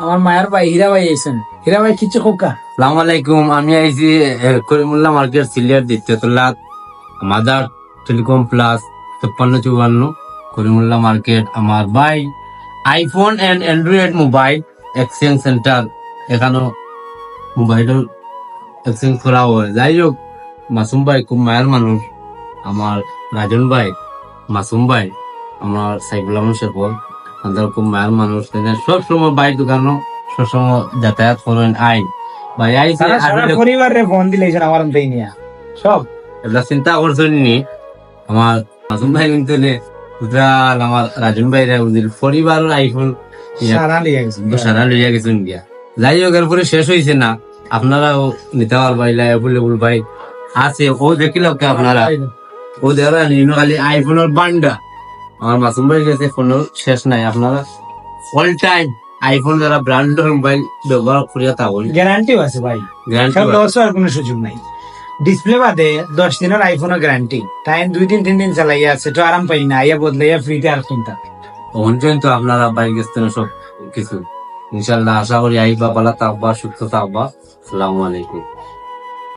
আমার মায়ের ভাই হীরা ভাই আইছেন। হীরা ভাই কিছু খোকা। সালাম আলাইকুম, আমি আইছি করিমুল্লাহ মার্কেট সিলিয়ার দ্বিতীয় তলা Mother Telecom plus 5654 Karimullah market. আমার ভাই iPhone and Android mobile exchange center, এখানে মোবাইলের এক্সচেঞ্জ করা হয়। যাই হোক, মাসুম ভাই খুব মায়ের মানুষ। আমার রাজন ভাই, মাসুম ভাই, আমার সাইফুল আহমদ শেখর, তাদের খুব মায়ের মানুষ। সব সময় বাইক দোকানো সবসময় যাতায়াত করেন। আই ভাই আইছে তারা সারা পরিবারে ফোন দিলেছেন আমার অন্তই নিয়া সব এগুলা চিন্তা করছেন নি। আমার মাসুম ভাই কিন্তু টোটাল আমার রাজন ভাই পরিবারের আইফোন সারা লিয়ে গেছেন। সারা লইয়া গেছেন গিয়া। যাই হোক, এরপরে শেষ হয়েছে না, আপনারাও নিতে পারবাইলা। অ্যাভেলেবল ভাই আছে, ও দেখিল আপনারা, ও দেওয়া খালি আইফোনের বান্ডা। আমার মাসুম ভাই গেছে, ফোনের শেষ নাই। আপনারা অল টাইম আইফোন যারা ব্র্যান্ডের মোবাইল ব্যবহার করিয়া থাকুন, গ্যারান্টিও আছে ভাই, গ্যারান্টি সব লস হওয়ার কোনো সুযোগ নাই। ডিসপ্লে বাদে 10 দিনের আইফোনের গ্যারান্টি, টাইম 2-3 দিন চালাইয়া আছে তো আরাম পাই না, আইয়া বদলাইয়া ফ্রিতে আর কিনতা। পর্যন্ত আপনারা বাইক গেছেন সব কিছু। ইনশাল্লাহ আশা করি আইবা, পালা থাকবা, সুস্থ থাকবা। আসসালামু আলাইকুম।